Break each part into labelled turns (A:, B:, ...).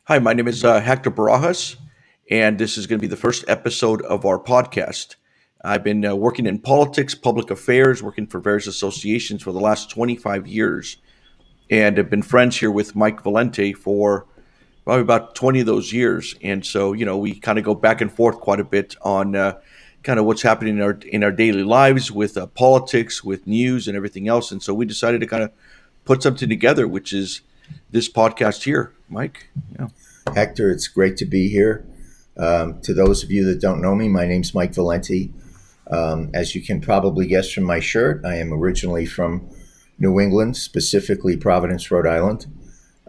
A: Hi, my name is Hector Barajas, and this is going to be the first episode of our podcast. I've been working in politics, public affairs, working for various associations for the last 25 years, and have been friends here with Mike Valente for probably about 20 of those years. And so, we kind of go back and forth quite a bit on kind of what's happening in our daily lives with politics, with news, and everything else. And so we decided to kind of put something together, which is this podcast here, Mike. Yeah.
B: Hector, it's great to be here. To those of you that don't know me, my name's Mike Valente. As you can probably guess from my shirt, I am originally from New England, specifically Providence, Rhode Island.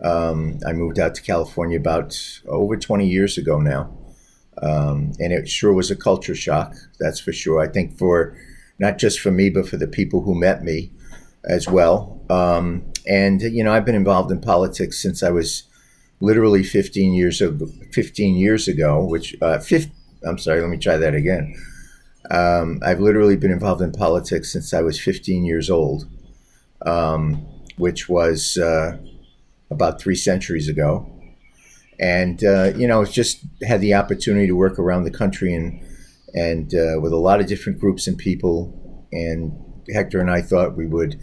B: I moved out to California about over 20 years ago now. And it sure was a culture shock, that's for sure. I think for not just for me, but for the people who met me as well. I've been involved in politics since I was literally 15 years ago, I'm sorry, let me try that again. I've literally been involved in politics since I was 15 years old, which was about 3 centuries ago. And, just had the opportunity to work around the country and with a lot of different groups and people. And Hector and I thought we would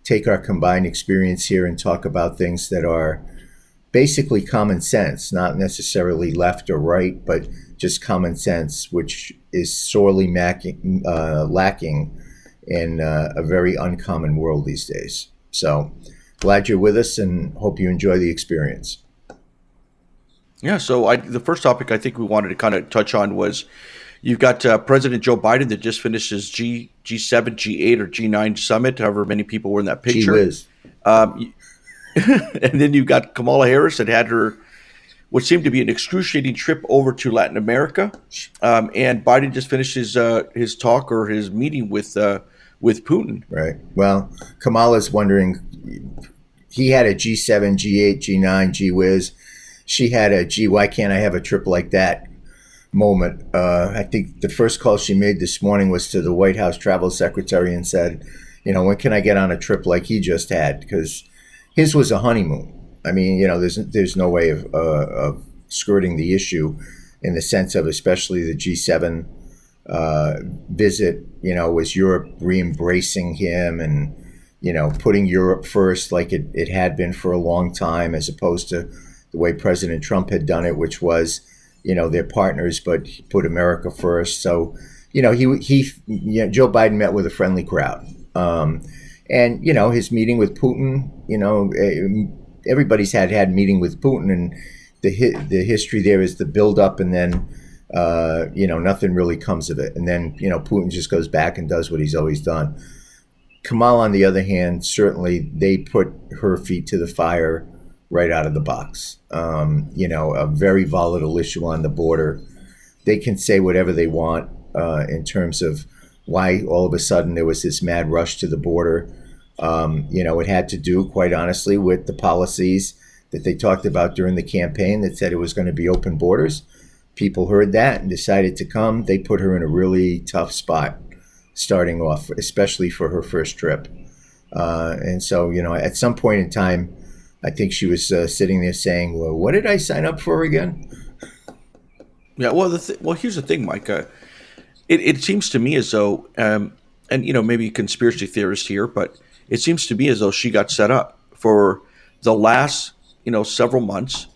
B: take our combined experience here and talk about things that are basically common sense, not necessarily left or right, but just common sense, which is sorely lacking in a very uncommon world these days. So glad you're with us and hope you enjoy the experience.
A: Yeah, so the first topic I think we wanted to kind of touch on was you've got President Joe Biden that just finished his G7, G8, or G9 summit, however many people were in that picture.
B: Gee whiz.
A: And then you've got Kamala Harris that had her what seemed to be an excruciating trip over to Latin America. And Biden just finished his talk or his meeting with Putin.
B: Right. Well, Kamala's wondering, he had a G7, G8, G9, gee whiz. She had a, gee, why can't I have a trip like that moment? I think the first call she made this morning was to the White House travel secretary and said, when can I get on a trip like he just had? Because his was a honeymoon. I mean, there's no way of skirting the issue in the sense of especially the G7 visit, was Europe re-embracing him and, putting Europe first like it had been for a long time, as opposed to the way President Trump had done it, which was, they're partners, but he put America first. So, Joe Biden met with a friendly crowd. And, his meeting with Putin, everybody's had meeting with Putin, and the history there is the buildup, and then, nothing really comes of it. And then, Putin just goes back and does what he's always done. Kamala, on the other hand, certainly they put her feet to the fire right out of the box. A very volatile issue on the border. They can say whatever they want in terms of why all of a sudden there was this mad rush to the border. It had to do, quite honestly, with the policies that they talked about during the campaign that said it was going to be open borders. People heard that and decided to come. They put her in a really tough spot starting off, especially for her first trip. And so, at some point in time, I think she was sitting there saying, well, what did I sign up for again?
A: Yeah, well, here's the thing, Mike. It seems to me as though, and maybe a conspiracy theorist here, but it seems to me as though she got set up for the last, several months.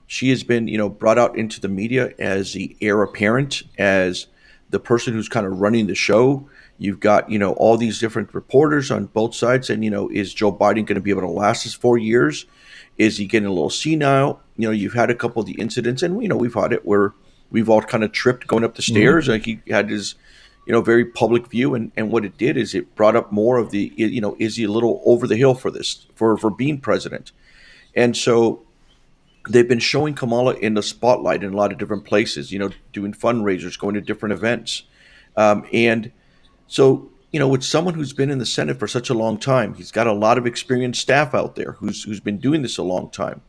A: She has been, brought out into the media as the heir apparent, as the person who's kind of running the show. You've got, all these different reporters on both sides saying, is Joe Biden going to be able to last his 4 years? Is he getting a little senile? You've had a couple of the incidents, and we've had it where we've all kind of tripped going up the stairs. Like he had his, very public view, and what it did is it brought up more of the, is he a little over the hill for this, for being president? And so they've been showing Kamala in the spotlight in a lot of different places, doing fundraisers, going to different events. And so, with someone who's been in the Senate for such a long time, he's got a lot of experienced staff out there who's been doing this a long time.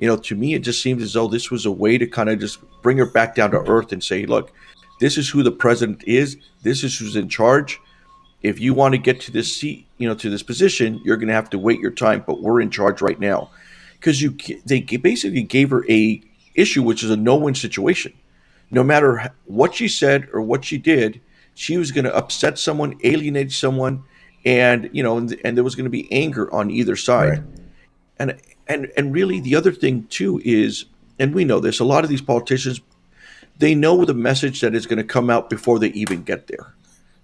A: To me, it just seems as though this was a way to kind of just bring her back down to earth and say, look, this is who the president is. This is who's in charge. If you want to get to this seat, to this position, you're going to have to wait your time, but we're in charge right now. Because they basically gave her a issue, which is a no-win situation. No matter what she said or what she did, she was going to upset someone, alienate someone, and and there was going to be anger on either
B: Right.
A: side. And really, the other thing too is, and we know this, a lot of these politicians, they know the message that is going to come out before they even get there.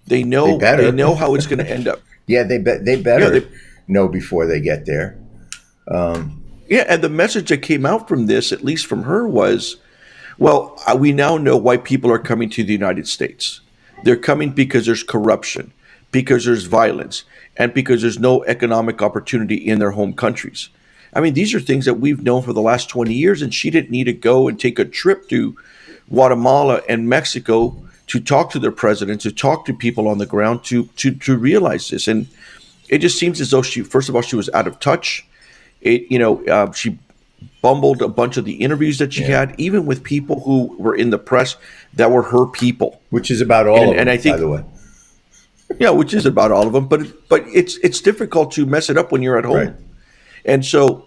A: They
B: They
A: know they
B: better.
A: know how it's going to end up.
B: Yeah, they
A: Yeah,
B: better know before they get there.
A: yeah, and the message that came out from this, at least from her, was, well, we now know why people are coming to the United States. They're coming because there's corruption, because there's violence, and because there's no economic opportunity in their home countries. I mean, these are things that we've known for the last 20 years, and she didn't need to go and take a trip to Guatemala and Mexico to talk to their president, to talk to people on the ground, to realize this. And it just seems as though she, first of all, she was out of touch. She bumbled a bunch of the interviews that she
B: Yeah.
A: had, even with people who were in the press that were her people.
B: Which is about all of them,
A: And I think,
B: by the way.
A: yeah, which is about all of them. But it's difficult to mess it up when you're at home.
B: Right.
A: And so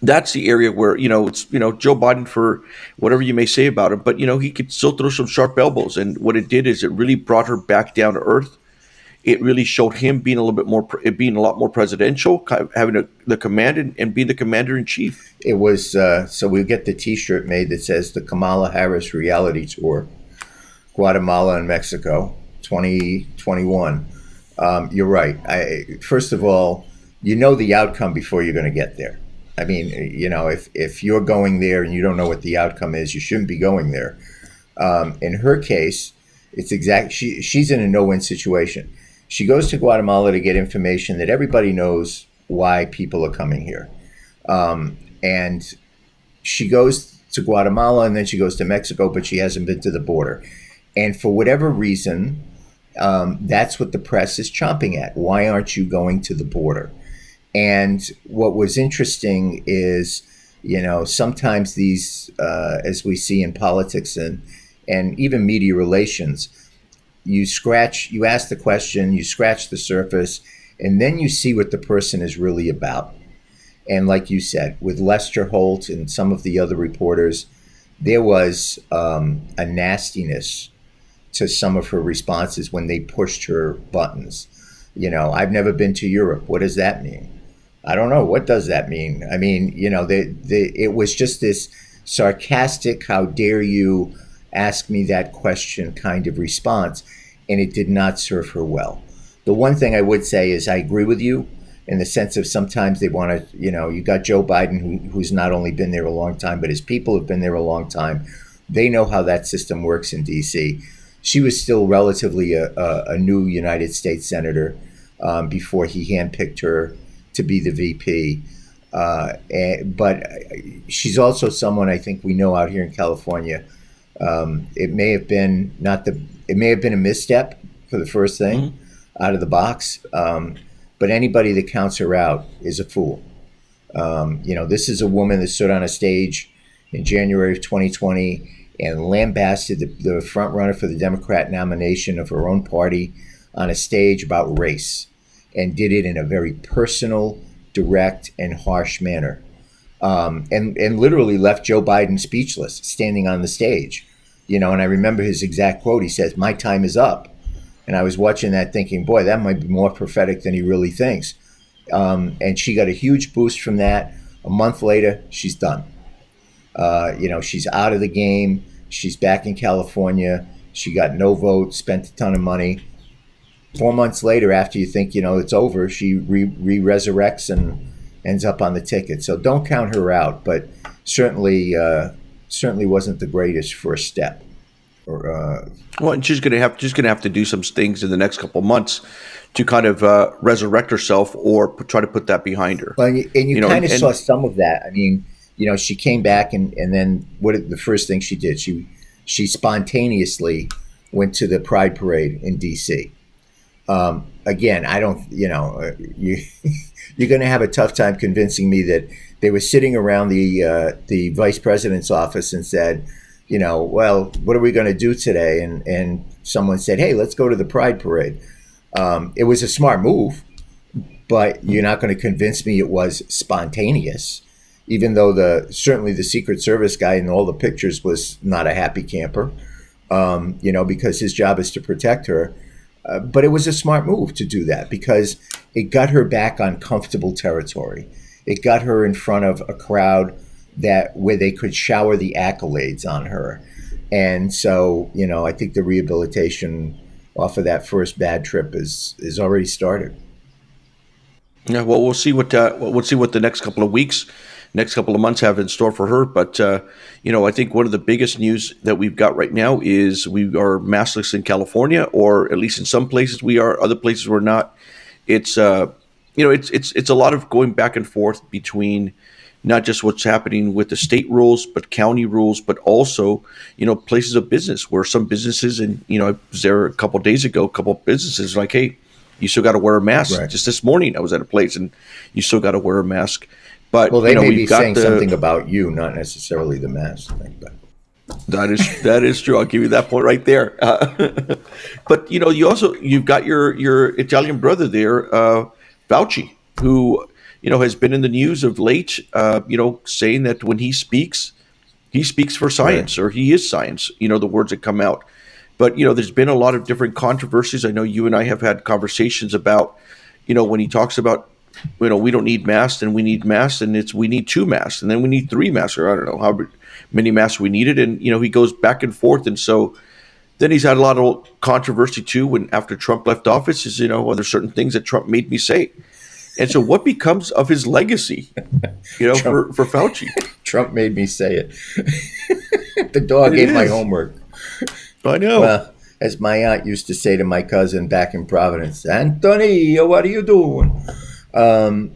A: that's the area where it's Joe Biden, for whatever you may say about him, but he could still throw some sharp elbows. And what it did is it really brought her back down to earth. It really showed him being a little bit more, being a lot more presidential, kind of having the command and being the commander in chief.
B: It was so we get the T-shirt made that says the Kamala Harris Reality Tour, Guatemala and Mexico, 2021. You're right. First of all, you know the outcome before you're going to get there. I mean, if you're going there and you don't know what the outcome is, you shouldn't be going there. In her case, it's she's in a no-win situation. She goes to Guatemala to get information that everybody knows why people are coming here. And she goes to Guatemala and then she goes to Mexico, but she hasn't been to the border. And for whatever reason, that's what the press is chomping at. Why aren't you going to the border? And what was interesting is, sometimes these, as we see in politics and even media relations, you ask the question, you scratch the surface, and then you see what the person is really about. And like you said, with Lester Holt and some of the other reporters, there was a nastiness to some of her responses when they pushed her buttons. I've never been to Europe. What does that mean? I don't know. What does that mean? I mean, it was just this sarcastic, how dare you ask me that question kind of response, and it did not serve her well. The one thing I would say is I agree with you in the sense of sometimes they want to, you got Joe Biden, who's not only been there a long time, but his people have been there a long time. They know how that system works in D.C. She was still relatively a new United States senator before he handpicked her to be the VP. But she's also someone I think we know out here in California. It may have been a misstep for the first thing out of the box. But anybody that counts her out is a fool. This is a woman that stood on a stage in January of 2020 and lambasted the front runner for the Democrat nomination of her own party on a stage about race, and did it in a very personal, direct, and harsh manner. And literally left Joe Biden speechless, standing on the stage. And I remember his exact quote. He says, "My time is up." And I was watching that thinking, boy, that might be more prophetic than he really thinks. And she got a huge boost from that. A month later, she's done. She's out of the game. She's back in California. She got no vote, spent a ton of money. 4 months later, after you think, it's over, she resurrects and ends up on the ticket. So don't count her out, but certainly wasn't the greatest first step.
A: Well, and she's gonna have to do some things in the next couple of months to kind of resurrect herself or try to put that behind her.
B: Well, and you kind of saw some of that. I mean, she came back and then the first thing she did, she spontaneously went to the Pride Parade in D.C. Again, I don't, you're going to have a tough time convincing me that they were sitting around the vice president's office and said, well, what are we going to do today? And someone said, hey, let's go to the Pride Parade. It was a smart move, but you're not going to convince me it was spontaneous. even though certainly the Secret Service guy in all the pictures was not a happy camper, because his job is to protect her. But it was a smart move to do that because it got her back on comfortable territory. It got her in front of a crowd where they could shower the accolades on her. And so, I think the rehabilitation off of that first bad trip is already started.
A: Yeah, well, we'll see what the next couple of weeks, next couple of months have in store for her. But I think one of the biggest news that we've got right now is we are maskless in California, or at least in some places we are. Other places we're not. It's it's a lot of going back and forth between not just what's happening with the state rules, but county rules, but also places of business where some businesses, and I was there a couple of days ago, a couple of businesses like, hey, you still got to wear a mask.
B: Right.
A: Just this morning, I was at a place, and you still got to wear a mask. But
B: well, they may be saying something about you, not necessarily the mask thing. But
A: that is true. I'll give you that point right there. But you've got your Italian brother there, Fauci, who has been in the news of late. Saying that when he speaks for science, right, or he is science. The words that come out. But, there's been a lot of different controversies. I know you and I have had conversations about, when he talks about, we don't need masks and we need masks, and we need 2 masks and then we need 3 masks, or I don't know how many masks we needed. And, he goes back and forth. And so then he's had a lot of controversy too when after Trump left office is, there's certain things that Trump made me say. And so what becomes of his legacy, for Fauci?
B: Trump made me say it. The dog ate my homework.
A: I know.
B: Well, as my aunt used to say to my cousin back in Providence, Anthony, what are you doing? I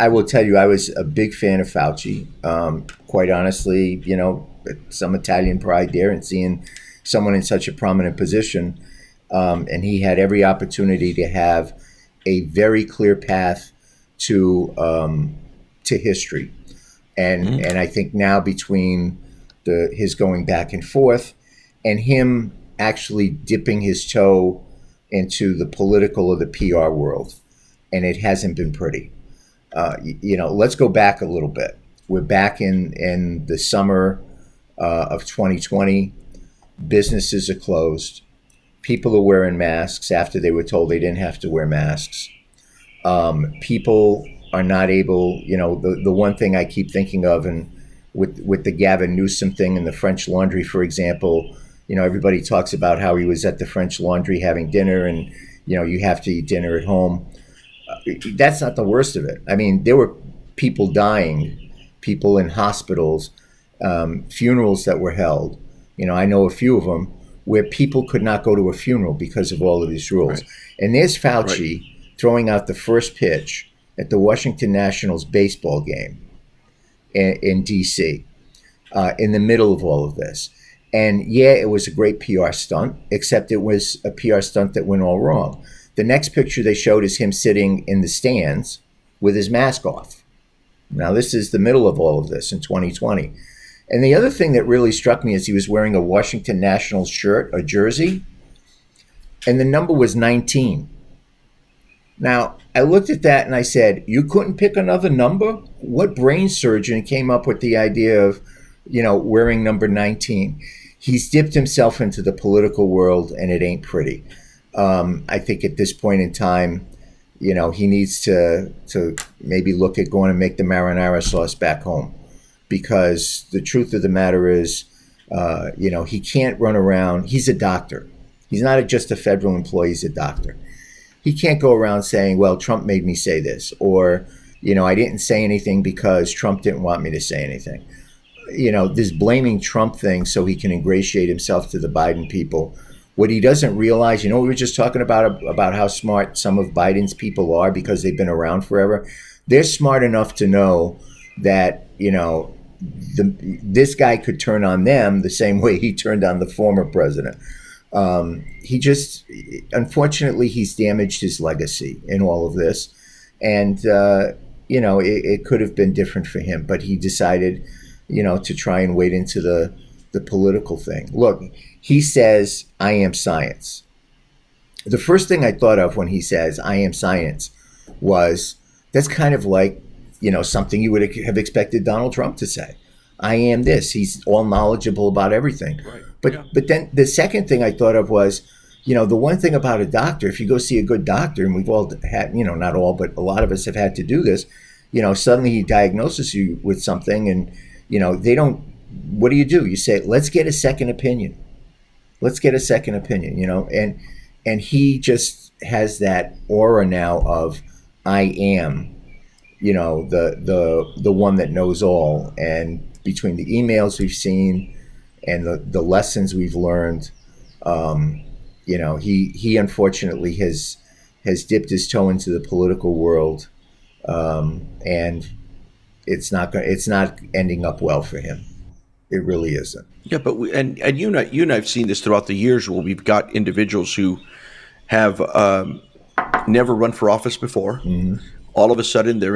B: will tell you, I was a big fan of Fauci. Quite honestly, some Italian pride there in seeing someone in such a prominent position. And he had every opportunity to have a very clear path to history. And I think now between his going back and forth and him actually dipping his toe into the political or the PR world, and it hasn't been pretty. Let's go back a little bit. We're back in the summer of 2020. Businesses are closed. People are wearing masks after they were told they didn't have to wear masks. People are not able, the one thing I keep thinking of, and with the Gavin Newsom thing and the French Laundry, for example, everybody talks about how he was at the French Laundry having dinner, and you have to eat dinner at home. That's not the worst of it. I mean, there were people dying, people in hospitals, funerals that were held. I know a few of them where people could not go to a funeral because of all of these rules. Right. And there's Fauci throwing out the first pitch at the Washington Nationals baseball game in D.C. In the middle of all of this. And it was a great PR stunt, except it was a PR stunt that went all wrong. The next picture they showed is him sitting in the stands with his mask off. Now, this is the middle of all of this in 2020. And the other thing that really struck me is he was wearing a Washington Nationals shirt, a jersey, and the number was 19. Now, I looked at that and I said, you couldn't pick another number? What brain surgeon came up with the idea of, wearing number 19? He's dipped himself into the political world, and it ain't pretty. I think at this point in time, he needs to maybe look at going and make the marinara sauce back home, because the truth of the matter is, he can't run around. He's a doctor. He's not just a federal employee. He's a doctor. He can't go around saying, well, Trump made me say this, or, I didn't say anything because Trump didn't want me to say anything. This blaming Trump thing so he can ingratiate himself to the Biden people. What he doesn't realize, we were just talking about how smart some of Biden's people are because they've been around forever. They're smart enough to know that, this guy could turn on them the same way he turned on the former president. Unfortunately, he's damaged his legacy in all of this. And, it could have been different for him, but he decided, to try and wade into the political thing. Look, he says, I am science. The first thing I thought of when he says, I am science, was that's kind of like something you would have expected Donald Trump to say. I am this. He's all knowledgeable about everything.
A: Right.
B: But
A: Yeah.
B: but then the second thing I thought of was, the one thing about a doctor, if you go see a good doctor, and we've all had, not all, but a lot of us have had to do this, suddenly he diagnoses you with something, and they don't. What do? You say, let's get a second opinion. Let's get a second opinion. And he just has that aura now of I am, the one that knows all. And between the emails we've seen and the lessons we've learned, he unfortunately has dipped his toe into the political world, and it's not ending up well for him. It really isn't.
A: Yeah, but and you and I've seen this throughout the years where we've got individuals who have never run for office before.
B: Mm-hmm.
A: All of a sudden they're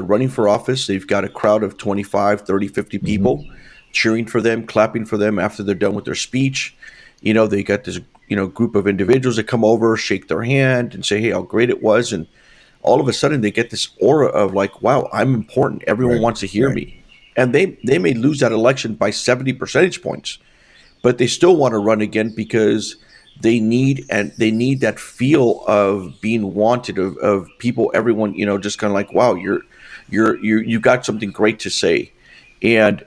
A: running for office. They've got a crowd of 25, 30, 50 people
B: Mm-hmm.
A: cheering for them, clapping for them after they're done with their speech. They got this, group of individuals that come over, shake their hand and say, hey, how great it was. And all of a sudden they get this aura of like, wow, I'm important. Everyone
B: Right.
A: wants to hear
B: Right.
A: me. And they may lose that election by 70 percentage points, but they still want to run again because they need that feel of being wanted, of people, everyone, just kind of like, wow, you got something great to say. And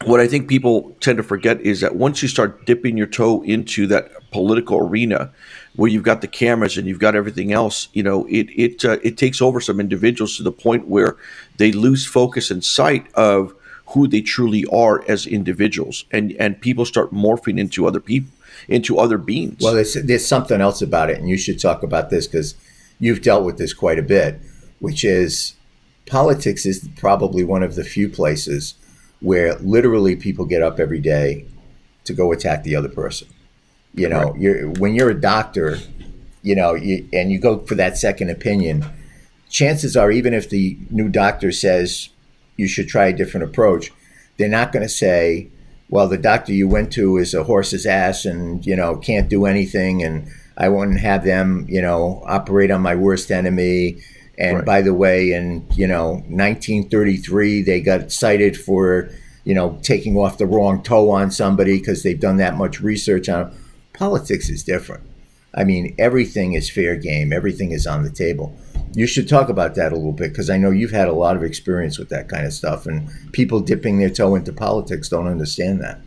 A: what I think people tend to forget is that once you start dipping your toe into that political arena where you've got the cameras and you've got everything else, it takes over some individuals to the point where they lose focus and sight of who they truly are as individuals, and people start morphing into other people, into other beings.
B: Well, there's something else about it, and you should talk about this because you've dealt with this quite a bit, which is politics is probably one of the few places where literally people get up every day to go attack the other person.
A: Right.
B: When you're a doctor, and you go for that second opinion, chances are, even if the new doctor says you should try a different approach, they're not going to say, well, the doctor you went to is a horse's ass and, can't do anything, and I wouldn't have them, operate on my worst enemy. And
A: Right.
B: by the way, in 1933, they got cited for taking off the wrong toe on somebody because they've done that much research on them. Politics is different. I mean, everything is fair game. Everything is on the table. You should talk about that a little bit because I know you've had a lot of experience with that kind of stuff, and people dipping their toe into politics don't understand that.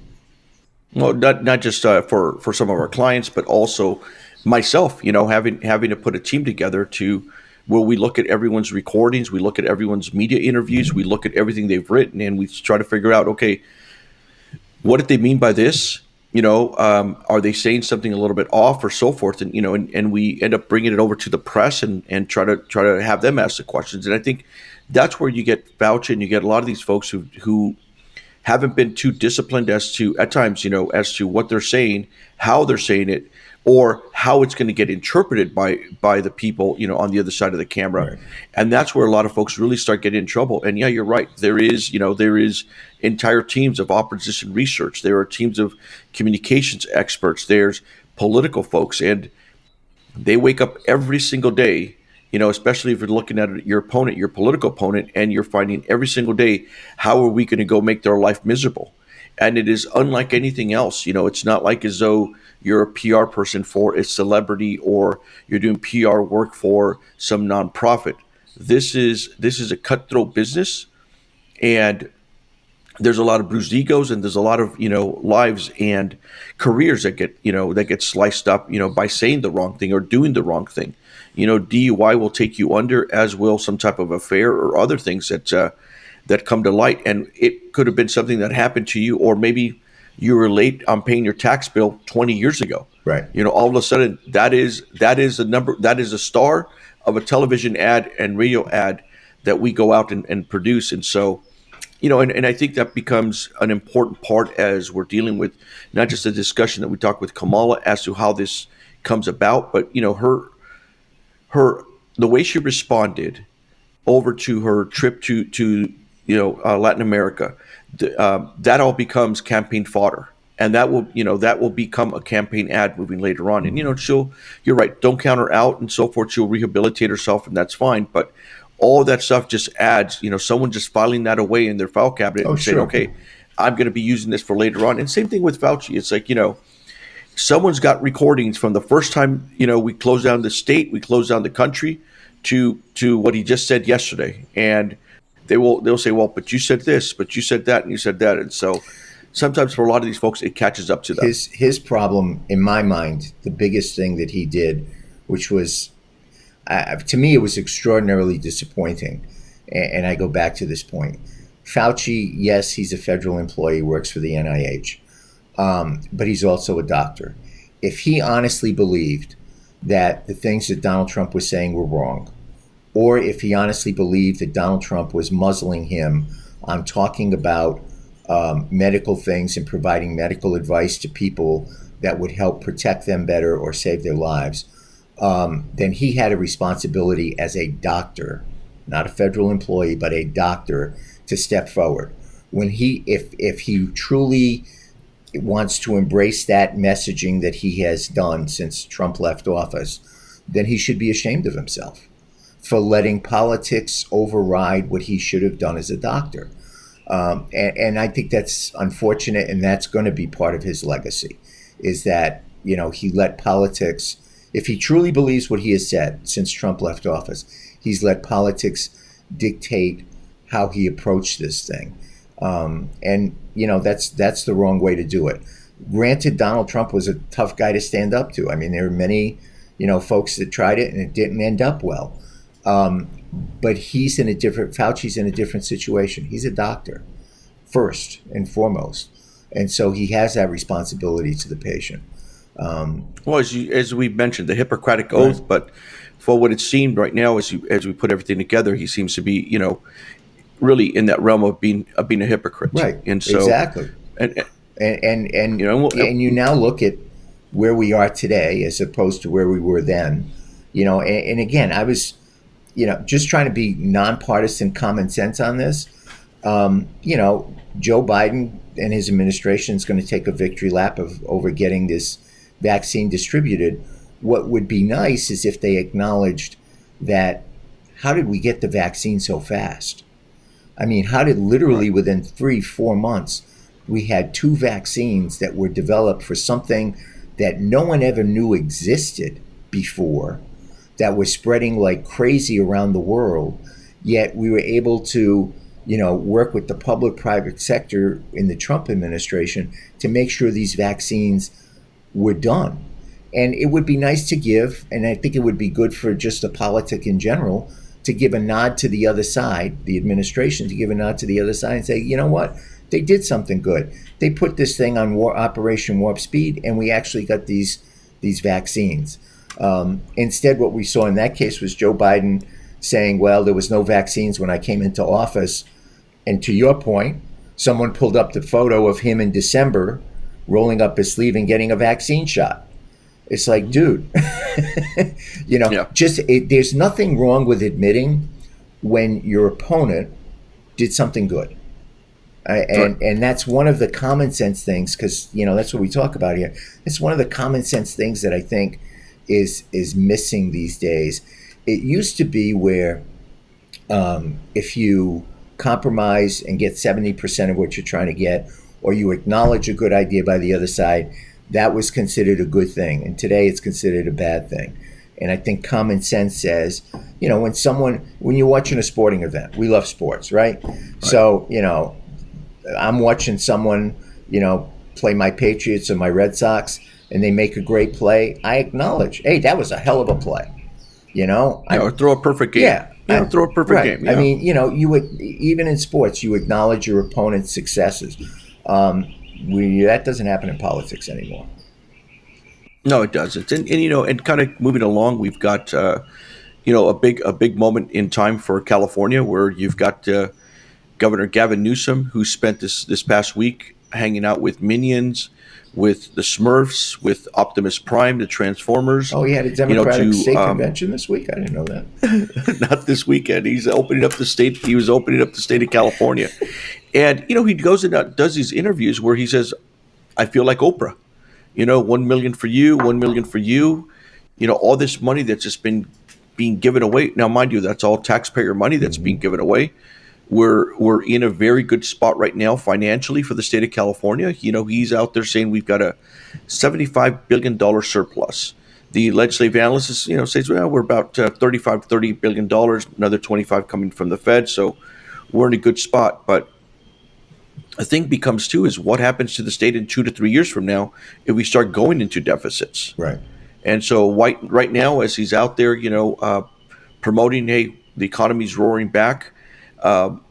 A: Well, not just for some of our clients, but also myself. Having to put a team together to where we look at everyone's recordings, we look at everyone's media interviews, we look at everything they've written, and we try to figure out, okay, what did they mean by this? Are they saying something a little bit off or so forth? And and we end up bringing it over to the press and try to have them ask the questions. And I think that's where you get Fauci and you get a lot of these folks who haven't been too disciplined as to at times, as to what they're saying, how they're saying it, or how it's going to get interpreted by the people, on the other side of the camera.
B: Right.
A: And that's where a lot of folks really start getting in trouble. And yeah, you're right. There is entire teams of opposition research. There are teams of communications experts. There's political folks, and they wake up every single day, especially if you're looking at your opponent, your political opponent, and you're finding every single day, how are we going to go make their life miserable? And it is unlike anything else. It's not like as though you're a PR person for a celebrity or you're doing PR work for some nonprofit. This is a cutthroat business, and there's a lot of bruised egos, and there's a lot of lives and careers that get sliced up by saying the wrong thing or doing the wrong thing. DUI will take you under, as will some type of affair or other things that come to light, and it could have been something that happened to you, or maybe you were late on paying your tax bill 20 years ago.
B: Right.
A: All of a sudden that is the number, that is a star of a television ad and radio ad that we go out and produce. And so, and I think that becomes an important part as we're dealing with not just the discussion that we talk with Kamala as to how this comes about, but her the way she responded over to her trip to Latin America, that all becomes campaign fodder, and that will become a campaign ad moving later on. And you're right, don't count her out and so forth. She'll rehabilitate herself, and that's fine. But all that stuff just adds, someone just filing that away in their file cabinet
B: Oh,
A: and saying,
B: sure.
A: okay, I'm going to be using this for later on. And same thing with Fauci. It's like, someone's got recordings from the first time, we closed down the state, we closed down the country to what he just said yesterday. And they'll say, well, but you said this, but you said that, and you said that. And so sometimes for a lot of these folks, it catches up to them.
B: His problem, in my mind, the biggest thing that he did, which was, to me, it was extraordinarily disappointing. And I go back to this point. Fauci, yes, he's a federal employee, works for the NIH, but he's also a doctor. If he honestly believed that the things that Donald Trump was saying were wrong, or if he honestly believed that Donald Trump was muzzling him on talking about medical things and providing medical advice to people that would help protect them better or save their lives, then he had a responsibility as a doctor, not a federal employee, but a doctor, to step forward. If he truly wants to embrace that messaging that he has done since Trump left office, then he should be ashamed of himself for letting politics override what he should have done as a doctor. And I think that's unfortunate, and that's going to be part of his legacy, is that, he let politics, if he truly believes what he has said since Trump left office, he's let politics dictate how he approached this thing. And that's the wrong way to do it. Granted, Donald Trump was a tough guy to stand up to. I mean, there are many, folks that tried it and it didn't end up well. But Fauci's in a different situation. He's a doctor, first and foremost. And so he has that responsibility to the patient.
A: Well, as we mentioned, the Hippocratic Oath, right. But for what it seemed right now, as we put everything together, he seems to be, really in that realm of being a hypocrite.
B: Right.
A: And so,
B: exactly. And you now look at where we are today as opposed to where we were then, and again, I was, just trying to be nonpartisan, common sense on this. Joe Biden and his administration is going to take a victory lap over getting this vaccine distributed. What would be nice is if they acknowledged that, how did we get the vaccine so fast? I mean, how did literally within 3-4 months, we had 2 vaccines that were developed for something that no one ever knew existed before, that was spreading like crazy around the world, yet we were able to, work with the public-private sector in the Trump administration to make sure these vaccines were done. And it would be nice to give, and I think it would be good for just the politic in general, to give a nod to the other side, the administration, to give a nod to the other side and say, you know what, they did something good. They put this thing on Operation Warp Speed, and we actually got these vaccines. Instead, what we saw in that case was Joe Biden saying, well, there was no vaccines when I came into office. And to your point, someone pulled up the photo of him in December rolling up his sleeve and getting a vaccine shot. It's like, dude, there's nothing wrong with admitting when your opponent did something good. And that's one of the common sense things, because, that's what we talk about here. It's one of the common sense things that I think is missing these days. It used to be where if you compromise and get 70% of what you're trying to get, or you acknowledge a good idea by the other side, that was considered a good thing. And today it's considered a bad thing. And I think common sense says, when you're watching a sporting event, we love sports, right? So, I'm watching someone, play my Patriots or my Red Sox, and they make a great play. I acknowledge, hey, that was a hell of a play.
A: Or throw a perfect game.
B: Yeah.
A: Throw a perfect game.
B: I mean, you would, even in sports, you acknowledge your opponent's successes. That doesn't happen in politics anymore.
A: No, it doesn't. And kind of moving along, we've got a big moment in time for California, where you've got Governor Gavin Newsom, who spent this past week hanging out with Minions, with the Smurfs, with Optimus Prime, the Transformers.
B: Oh, he had a Democratic state convention this week? I didn't know that.
A: Not this weekend. He's opening up the state. He was opening up the state of California. And, he goes and does these interviews where he says, I feel like Oprah. 1 million for you, 1 million for you. All this money that's just been being given away. Now, mind you, that's all taxpayer money that's being given away. We're in a very good spot right now financially for the state of California. He's out there saying we've got a $75 billion surplus. The legislative analyst says, well, we're about $30 billion, another 25 coming from the Fed. So we're in a good spot. But the thing becomes too is what happens to the state in 2 to 3 years from now if we start going into deficits.
B: Right.
A: And so right now, as he's out there, promoting, hey, the economy's roaring back. What's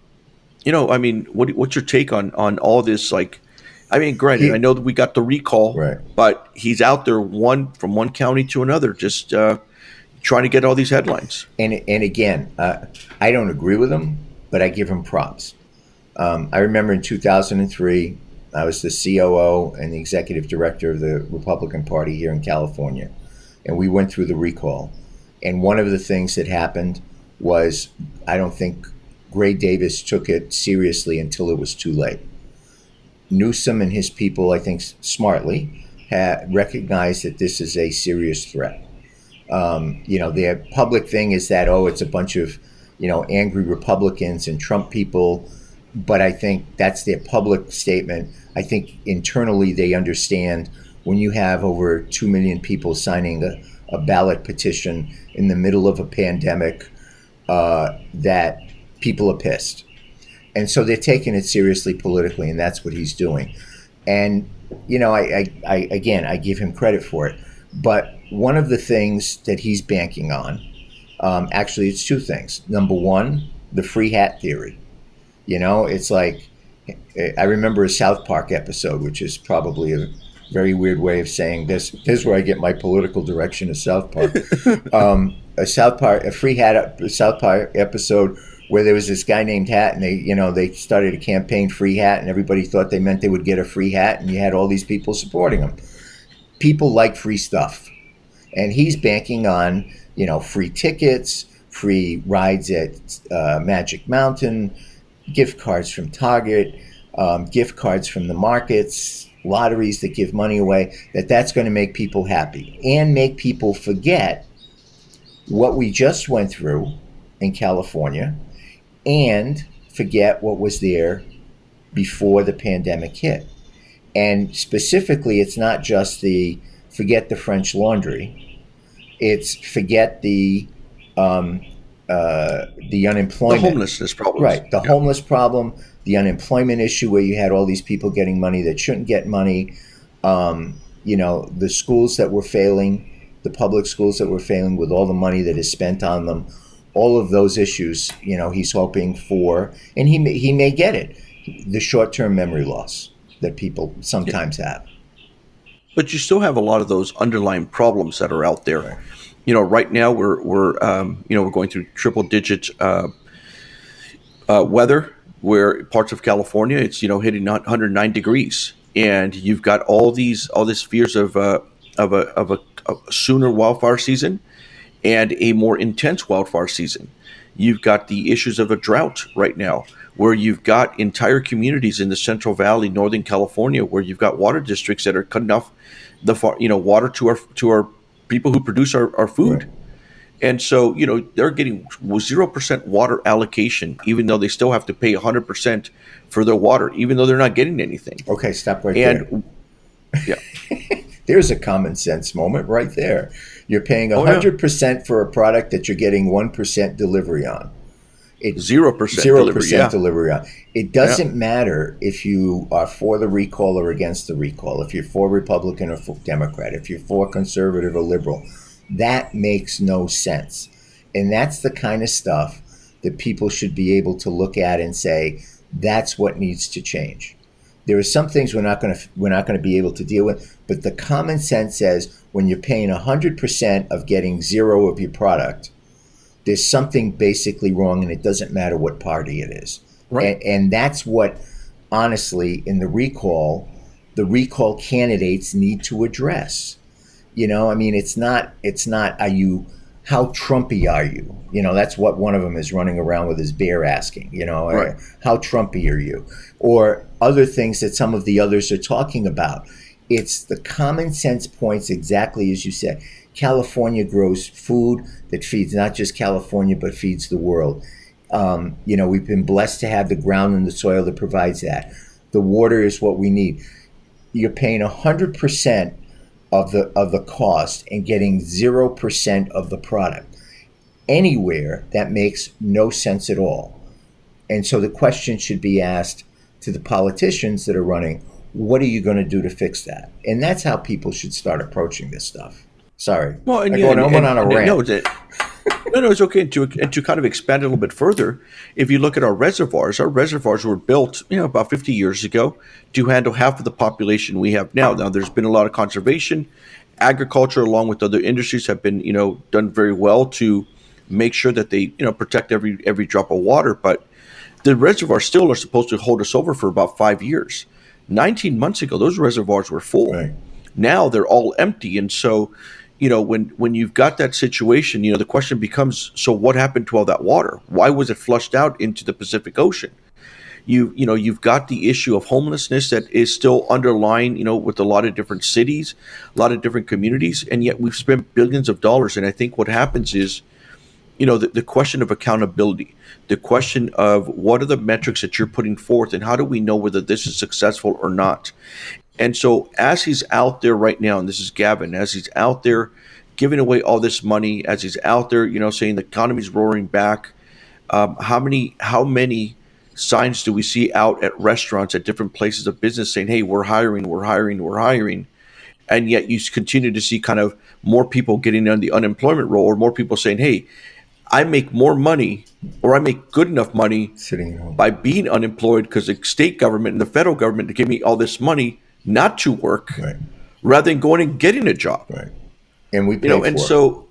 A: your take on all this? Granted, I know that we got the recall,
B: right,
A: but he's out there from one county to another, just trying to get all these headlines.
B: And again, I don't agree with him, but I give him props. I remember in 2003, I was the COO and the executive director of the Republican Party here in California, and we went through the recall. And one of the things that happened was, I don't think Gray Davis took it seriously until it was too late. Newsom and his people, I think smartly, recognized that this is a serious threat. Their public thing is that, it's a bunch of, angry Republicans and Trump people. But I think that's their public statement. I think internally they understand when you have over 2 million people signing a ballot petition in the middle of a pandemic, that people are pissed. And so they're taking it seriously politically, and that's what he's doing. And, I give him credit for it. But one of the things that he's banking on, actually it's two things. Number one, the free hat theory. It's like, I remember a South Park episode, which is probably a very weird way of saying this. Here's where I get my political direction of South Park. A South Park episode where there was this guy named Hat, and they started a campaign, Free Hat, and everybody thought they meant they would get a free hat, and you had all these people supporting them. People like free stuff, and he's banking on free tickets, free rides at Magic Mountain, gift cards from Target, gift cards from the markets, lotteries that give money away, that's going to make people happy and make people forget what we just went through in California and forget what was there before the pandemic hit. And specifically, it's not just forget the French laundry, it's forget the unemployment,
A: the homelessness problem,
B: right? The homeless problem, the unemployment issue, where you had all these people getting money that shouldn't get money. The schools that were failing, the public schools that were failing with all the money that is spent on them. All of those issues, he's hoping for, and he may get it. The short-term memory loss that people sometimes have.
A: But you still have a lot of those underlying problems that are out there.
B: Right.
A: Right now we're going through triple-digit weather, where parts of California it's hitting 109 degrees, and you've got all these fears of a sooner wildfire season and a more intense wildfire season. You've got the issues of a drought right now, where you've got entire communities in the Central Valley, Northern California, where you've got water districts that are cutting off the water to our people who produce our food. Right. And so, they're getting 0% water allocation, even though they still have to pay 100% for their water, even though they're not getting anything.
B: Okay, stop right there.
A: Yeah.
B: There's a common sense moment right there. You're paying 100% for a product that you're getting 1% delivery on.
A: 0%
B: delivery on. It doesn't matter if you are for the recall or against the recall, if you're for Republican or for Democrat, if you're for conservative or liberal. That makes no sense. And that's the kind of stuff that people should be able to look at and say, that's what needs to change. There are some things we're not going to be able to deal with, but the common sense says when you're paying 100% of getting zero of your product, there's something basically wrong, and it doesn't matter what party it is.
A: Right.
B: And that's what, honestly, in the recall candidates need to address. It's not, how Trumpy are you? That's what one of them is running around with his bear asking,
A: right.
B: How Trumpy are you? Or other things that some of the others are talking about. It's the common sense points, exactly as you said. California grows food that feeds not just California, but feeds the world. We've been blessed to have the ground and the soil that provides that. The water is what we need. You're paying 100% of the cost and getting 0% of the product. Anywhere that makes no sense at all. And so the question should be asked to the politicians that are running, what are you going to do to fix that? And that's how people should start approaching this stuff. Sorry.
A: Well, and
B: I
A: yeah,
B: went on a rant.
A: No, it's okay. To kind of expand a little bit further, if you look at our reservoirs were built, about 50 years ago to handle half of the population we have now. Now, there's been a lot of conservation, agriculture, along with other industries, have been, done very well to make sure that they, protect every drop of water. But the reservoirs still are supposed to hold us over for about 5 years. 19 months ago, those reservoirs were full.
B: Right.
A: Now they're all empty, and so. When you've got that situation, the question becomes, so what happened to all that water? Why was it flushed out into the Pacific Ocean? You've got the issue of homelessness that is still underlying, with a lot of different cities, a lot of different communities, and yet we've spent billions of dollars. And I think what happens is, the question of accountability, the question of what are the metrics that you're putting forth, and how do we know whether this is successful or not? And so as he's out there right now, and this is Gavin, as he's out there giving away all this money, as he's out there, saying the economy's roaring back, how many signs do we see out at restaurants, at different places of business saying, hey, we're hiring. And yet you continue to see kind of more people getting on the unemployment roll, or more people saying, hey, I make more money, or I make good enough money
B: Sitting at home
A: by being unemployed because the state government and the federal government give me all this money not to work,
B: Right.
A: rather than going and getting a job.
B: Right. And we pay for
A: and
B: it.
A: so,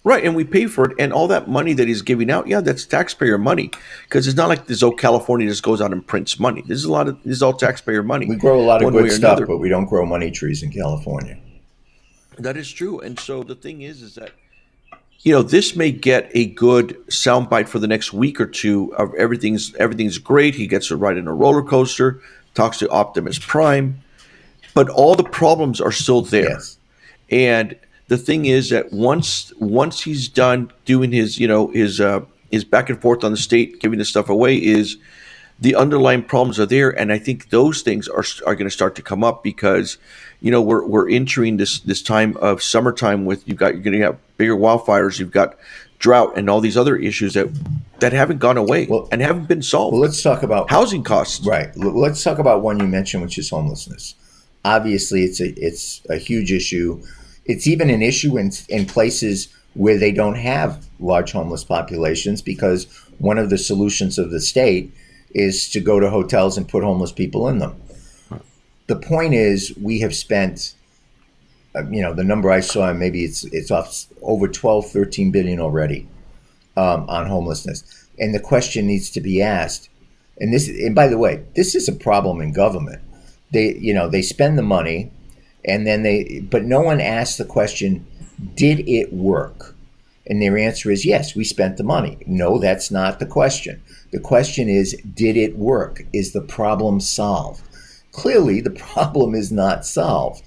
A: right, and we pay for it, and all that money that he's giving out, that's taxpayer money, because it's not like this old California just goes out and prints money. This is all taxpayer money.
B: We grow a lot of
A: one way
B: good
A: or
B: stuff,
A: another.
B: but we don't grow money trees in California.
A: That is true, and so the thing is that this may get a good soundbite for the next week or two of everything's great. He gets to ride in a roller coaster, talks to Optimus Prime. But all the problems are still there.
B: Yes.
A: And the thing is that once he's done doing his back and forth on the state, giving this stuff away, is the underlying problems are there. And I think those things are going to start to come up because, we're entering this time of summertime with you're going to have bigger wildfires, you've got drought and all these other issues that haven't gone away and haven't been solved.
B: Well, let's talk about
A: housing costs.
B: Right. Let's talk about one you mentioned, which is homelessness. Obviously, it's a huge issue. It's even an issue in places where they don't have large homeless populations, because one of the solutions of the state is to go to hotels and put homeless people in them. The point is, we have spent, the number I saw, maybe it's off over 12, 13 billion already on homelessness. And the question needs to be asked. And by the way, this is a problem in government. They spend the money, and then but no one asks the question, did it work? And their answer is yes, we spent the money. No, that's not the question. The question is, did it work? Is the problem solved? Clearly, the problem is not solved.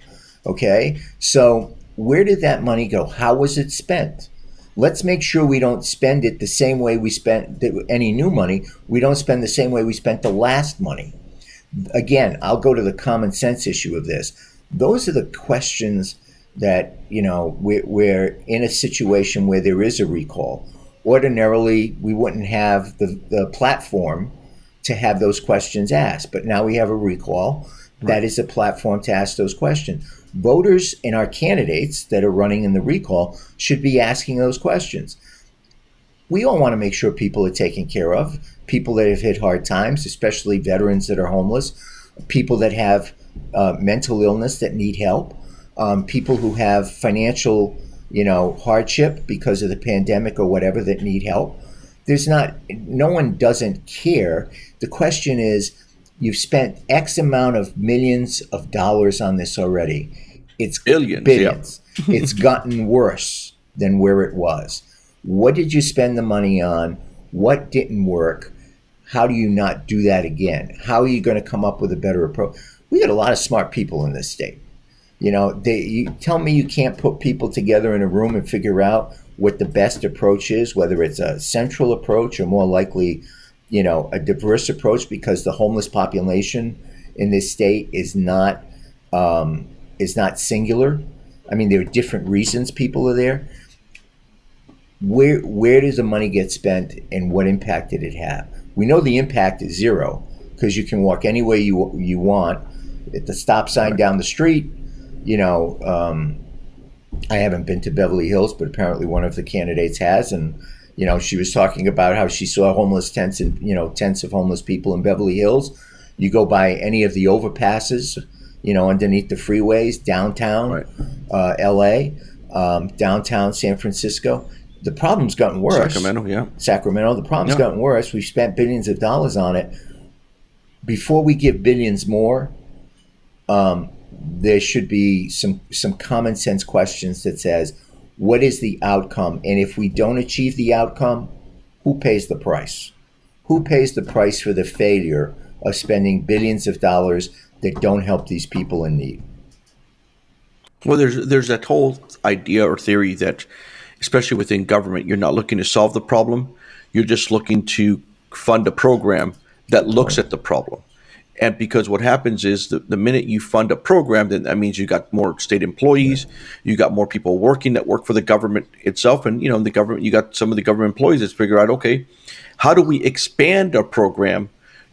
B: Okay, so where did that money go? How was it spent? Let's make sure we don't spend it the same way we spent any new money. We don't spend the same way we spent the last money. Again, I'll go to the common sense issue of this. Those are the questions that, we're in a situation where there is a recall. Ordinarily, we wouldn't have the platform to have those questions asked. But now we have a recall. Right. That is a platform to ask those questions. Voters and our candidates that are running in the recall should be asking those questions. We all want to make sure people are taken care of, people that have hit hard times, especially veterans that are homeless, people that have mental illness that need help, people who have financial, hardship because of the pandemic or whatever that need help. No one doesn't care. The question is, you've spent X amount of millions of dollars on this already. It's billions. Yeah. It's gotten worse than where it was. What did you spend the money on? What didn't work? How do you not do that again? How are you going to come up with a better approach? We got a lot of smart people in this state. You tell me you can't put people together in a room and figure out what the best approach is, whether it's a central approach or more likely, a diverse approach, because the homeless population in this state is not singular. I mean, there are different reasons people are there. Where does the money get spent, and what impact did it have? We know the impact is zero, because you can walk any way you want at the stop sign down the street. I haven't been to Beverly Hills, but apparently one of the candidates has, and she was talking about how she saw homeless tents and tents of homeless people in Beverly Hills. You go by any of the overpasses, underneath the freeways, downtown LA, downtown San Francisco. The problem's gotten worse. Sacramento. The problem's gotten worse. We've spent billions of dollars on it. Before we give billions more, there should be some common sense questions that says, what is the outcome? And if we don't achieve the outcome, who pays the price? Who pays the price for the failure of spending billions of dollars that don't help these people in need?
A: Well, there's that whole idea or theory that, especially within government, you're not looking to solve the problem. You're just looking to fund a program that looks at the problem. And because what happens is the minute you fund a program, then that means you got more state employees, you got more people working that work for the government itself. And, the government, you got some of the government employees that figure out, okay, how do we expand our program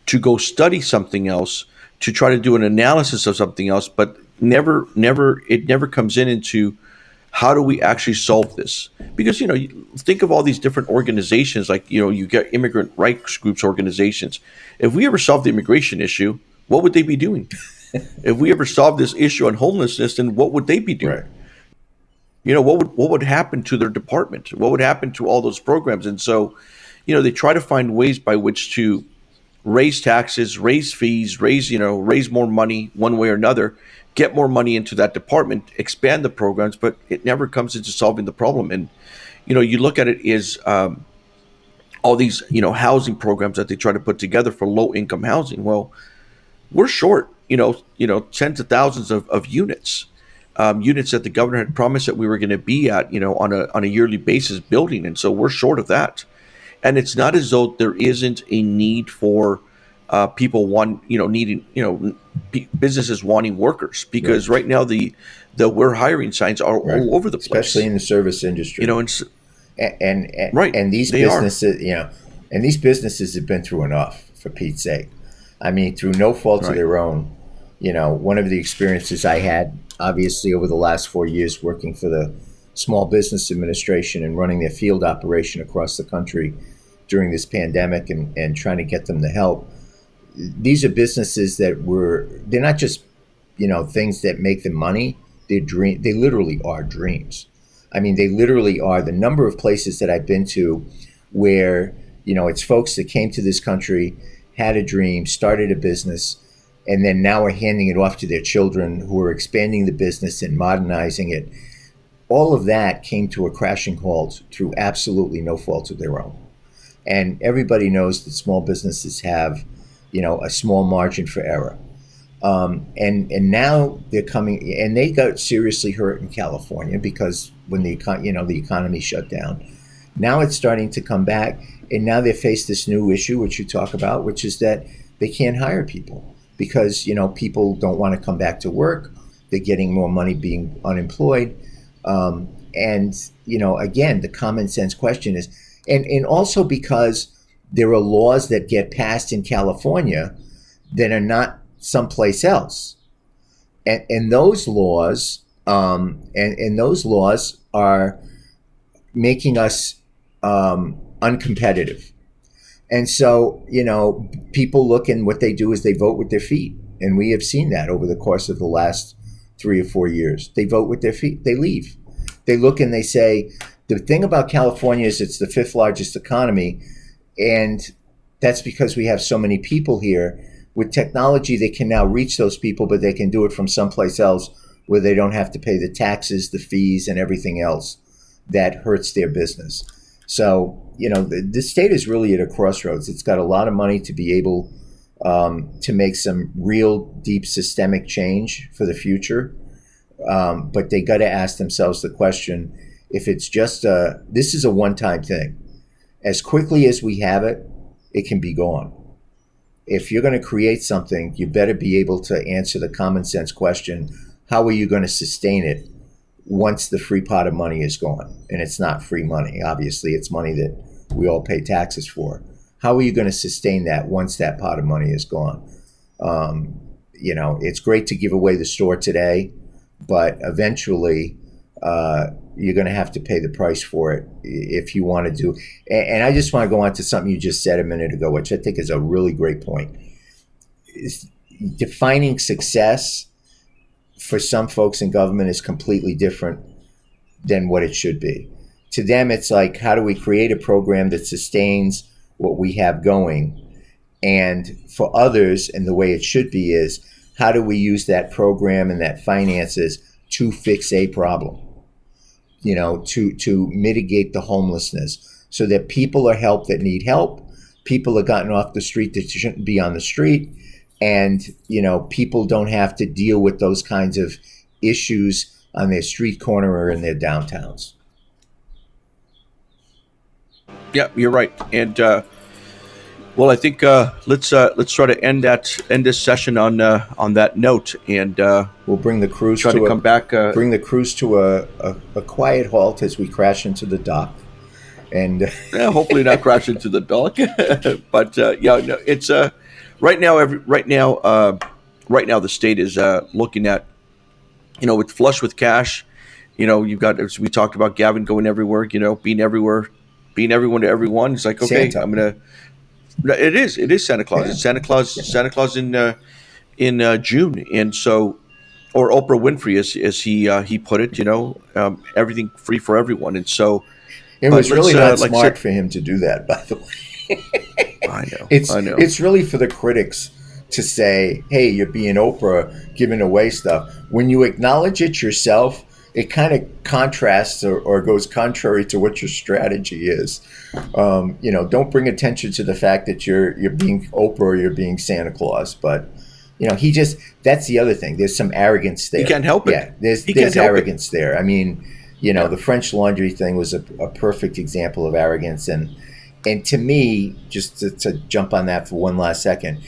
A: to go study something else, to try to do an analysis of something else, but it never comes into how do we actually solve this? Because, you think of all these different organizations, like, you get immigrant rights groups organizations. If we ever solved the immigration issue, what would they be doing? If we ever solved this issue on homelessness, then what would they be doing? Right. What would happen to their department? What would happen to all those programs? And so, they try to find ways by which to raise taxes, raise fees, raise more money one way or another, get more money into that department, expand the programs, but it never comes into solving the problem. And, you look at it as all these, housing programs that they try to put together for low income housing. Well, we're short, tens of thousands of units, units that the governor had promised that we were going to be at, on a yearly basis building. And so we're short of that. And it's not as though there isn't a need for people needing, businesses wanting workers, because right now the we're hiring signs are all over the place,
B: especially in the service industry. And these
A: they
B: businesses, and these businesses have been through enough, for Pete's sake. I mean, through no fault of their own. One of the experiences I had, obviously, over the last 4 years working for the Small Business Administration and running their field operation across the country during this pandemic and trying to get them the help. These are businesses they're not just, things that make them money. They literally are dreams. I mean, they literally are. The number of places that I've been to where, it's folks that came to this country, had a dream, started a business, and then now are handing it off to their children who are expanding the business and modernizing it. All of that came to a crashing halt through absolutely no fault of their own. And everybody knows that small businesses have, a small margin for error. And now they're coming, and they got seriously hurt in California because when the economy shut down. Now it's starting to come back, and now they face this new issue, which you talk about, which is that they can't hire people because, people don't want to come back to work. They're getting more money being unemployed. And, again, the common sense question is, and also because there are laws that get passed in California that are not someplace else. And those laws, and those laws are making us uncompetitive. And so, people look, and what they do is they vote with their feet. And we have seen that over the course of the last 3 or 4 years. They vote with their feet. They leave. They look and they say, the thing about California is it's the 5th largest economy. And that's because we have so many people here. With technology, they can now reach those people, but they can do it from someplace else where they don't have to pay the taxes, the fees, and everything else that hurts their business. So, the state is really at a crossroads. It's got a lot of money to be able to make some real deep systemic change for the future. But they got to ask themselves the question: if it's just this is a one-time thing. As quickly as we have it, it can be gone. If you're going to create something, you better be able to answer the common sense question: how are you going to sustain it once the free pot of money is gone? And it's not free money. Obviously, it's money that we all pay taxes for. How are you going to sustain that once that pot of money is gone? It's great to give away the store today, but eventually you're going to have to pay the price for it if you want to do. And I just want to go on to something you just said a minute ago, which I think is a really great point. Defining success for some folks in government is completely different than what it should be. To them, it's like, how do we create a program that sustains what we have going? And for others, and the way it should be is, how do we use that program and that finances to fix a problem? To mitigate the homelessness, so that people are helped that need help, people are gotten off the street that shouldn't be on the street, and people don't have to deal with those kinds of issues on their street corner or in their downtowns.
A: Yeah, you're right. And well, I think let's try to end this session on that note, and
B: we'll bring the cruise
A: try to come back.
B: Bring the cruise to a quiet halt as we crash into the dock, and
A: hopefully not crash into the dock. But no, it's right now. Right now, the state is looking at, it's flush with cash. You've got, as we talked about, Gavin going everywhere. Being everywhere, being everyone to everyone. It's like, okay,
B: Santa.
A: I'm gonna. It is Santa Claus. Yeah. It's Santa Claus. Yeah. Santa Claus in June, and so, or Oprah Winfrey, as he put it, everything free for everyone, and so
B: it was really not smart for him to do that. By the way,
A: I know.
B: It's really for the critics to say, "Hey, you're being Oprah, giving away stuff." When you acknowledge it yourself, it kind of contrasts or goes contrary to what your strategy is. Don't bring attention to the fact that you're being Oprah or you're being Santa Claus. But, that's the other thing. There's some arrogance there.
A: He can't help it.
B: Yeah, there's arrogance there. I mean, the French Laundry thing was a perfect example of arrogance. And to me, just to jump on that for one last second,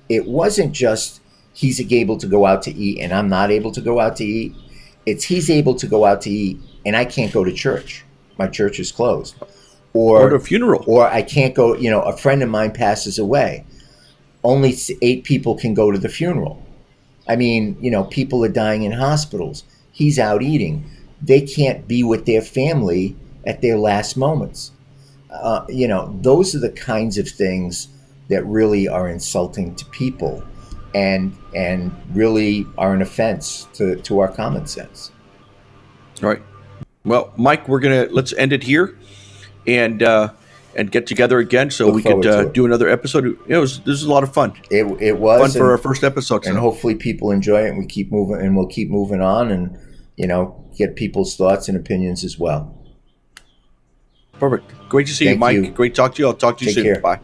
B: it wasn't just he's able to go out to eat and I'm not able to go out to eat. It's he's able to go out to eat and I can't go to church. My church is closed. Or
A: to a funeral.
B: Or I can't go, a friend of mine passes away. Only 8 people can go to the funeral. I mean, people are dying in hospitals. He's out eating. They can't be with their family at their last moments. Those are the kinds of things that really are insulting to people. And really are an offense to our common sense.
A: All right. Well, Mike, let's end it here, and get together again so we could do another episode. This was a lot of fun.
B: It was
A: fun for our first episode,
B: and hopefully people enjoy it. And we keep moving, and we'll keep moving on, and get people's thoughts and opinions as well.
A: Perfect. Great to see you, Mike. Great to talk to you. I'll talk to you soon.
B: Take care.
A: Bye.